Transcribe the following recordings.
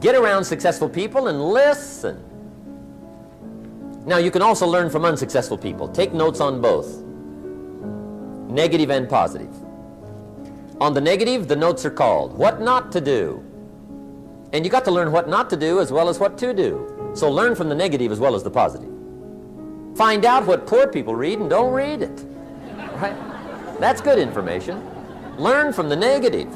Get around successful people and listen. Now, you can also learn from unsuccessful people. Take notes on both, negative and positive. On the negative, the notes are called What Not to Do. And you got to learn what not to do as well as what to do. So learn from the negative as well as the positive. Find out what poor people read and don't read it. Right? That's good information. Learn from the negative.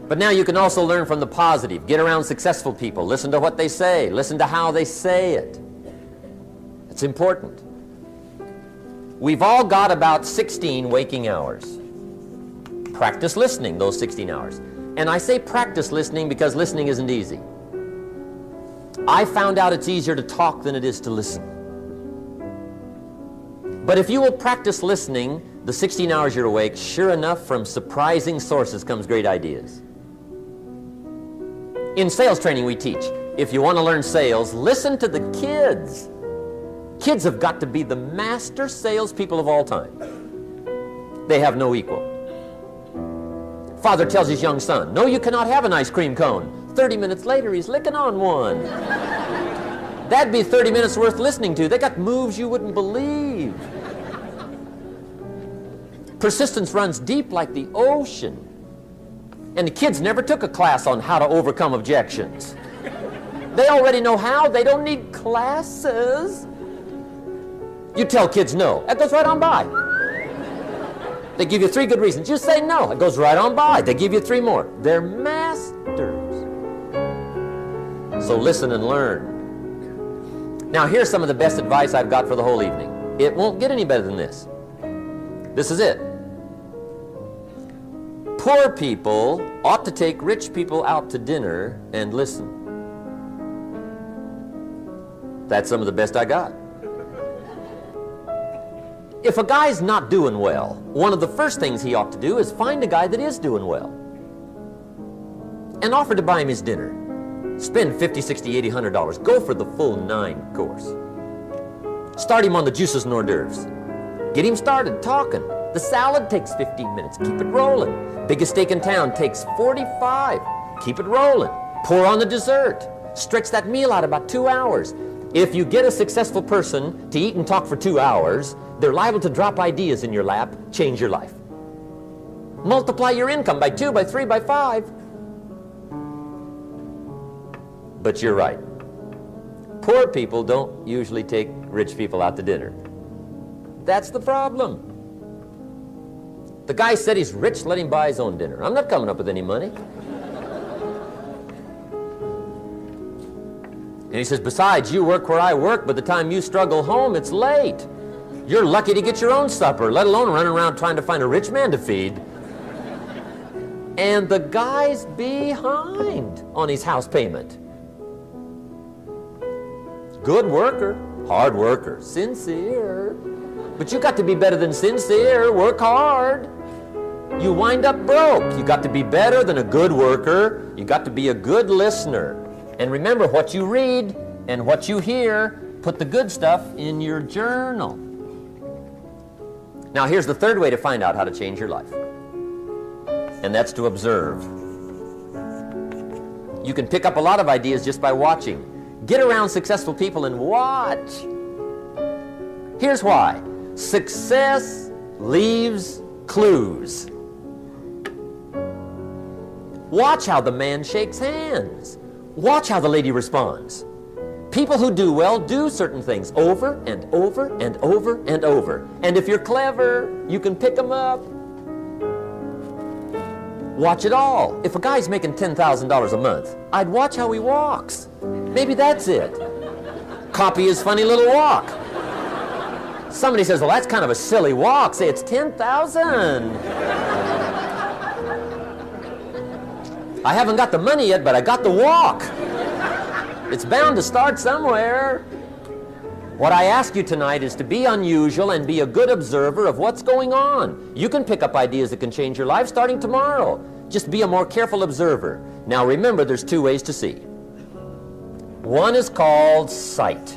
But now you can also learn from the positive. Get around successful people. Listen to what they say. Listen to how they say it. It's important. We've all got about 16 waking hours. Practice listening those 16 hours. And I say practice listening because listening isn't easy. I found out it's easier to talk than it is to listen. But if you will practice listening the 16 hours you're awake, sure enough, from surprising sources comes great ideas. In sales training we teach, if you want to learn sales, listen to the kids. Kids have got to be the master salespeople of all time. They have no equal. Father tells his young son, no, you cannot have an ice cream cone. 30 minutes later, he's licking on one. That'd be 30 minutes worth listening to. They got moves you wouldn't believe. Persistence runs deep like the ocean. And the kids never took a class on how to overcome objections. They already know how. They don't need classes. You tell kids no. That goes right on by. They give you 3 good reasons. You say no. It goes right on by. They give you 3 more. They're masters. So listen and learn. Now here's some of the best advice I've got for the whole evening. It won't get any better than this. This is it. Poor people ought to take rich people out to dinner and listen. That's some of the best I got. If a guy's not doing well, one of the first things he ought to do is find a guy that is doing well and offer to buy him his dinner. Spend $50, $60, $80, $100. Go for the full 9 course. Start him on the juices and hors d'oeuvres. Get him started talking. The salad takes 15 minutes. Keep it rolling. Biggest steak in town takes 45. Keep it rolling. Pour on the dessert. Stretch that meal out about 2 hours. If you get a successful person to eat and talk for 2 hours, they're liable to drop ideas in your lap, change your life. Multiply your income by 2, by 3, by 5. But you're right. Poor people don't usually take rich people out to dinner. That's the problem. The guy said he's rich, let him buy his own dinner. I'm not coming up with any money. And he says, besides, you work where I work. By the time you struggle home, it's late. You're lucky to get your own supper, let alone running around trying to find a rich man to feed. And the guy's behind on his house payment. Good worker, hard worker, sincere. But you got to be better than sincere. Work hard. You wind up broke. You got to be better than a good worker. You got to be a good listener. And remember, what you read and what you hear, put the good stuff in your journal. Now here's the third way to find out how to change your life. And that's to observe. You can pick up a lot of ideas just by watching. Get around successful people and watch. Here's why. Success leaves clues. Watch how the man shakes hands. Watch how the lady responds. People who do well do certain things over and over and over and over. And if you're clever, you can pick them up. Watch it all. If a guy's making $10,000 a month, I'd watch how he walks. Maybe that's it. Copy his funny little walk. Somebody says, well, that's kind of a silly walk. Say, it's 10,000. I haven't got the money yet, but I got the walk. It's bound to start somewhere. What I ask you tonight is to be unusual and be a good observer of what's going on. You can pick up ideas that can change your life starting tomorrow. Just be a more careful observer. Now remember, there's 2 ways to see. One is called sight.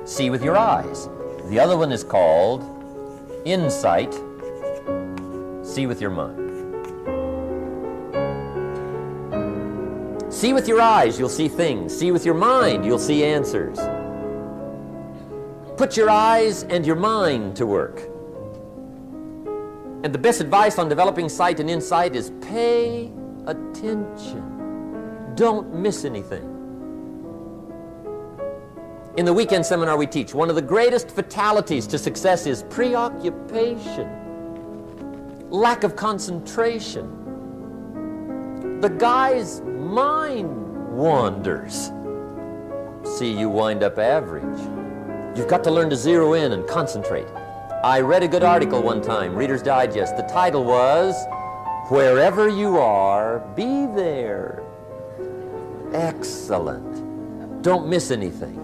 See with your eyes. The other one is called insight. See with your mind. See with your eyes, you'll see things. See with your mind, you'll see answers. Put your eyes and your mind to work. And the best advice on developing sight and insight is pay attention. Don't miss anything. In the weekend seminar we teach, one of the greatest fatalities to success is preoccupation, lack of concentration. The guy's mind wanders. See, you wind up average. You've got to learn to zero in and concentrate. I read a good article one time, Reader's Digest. The title was, "Wherever you are, be there." Excellent. Don't miss anything.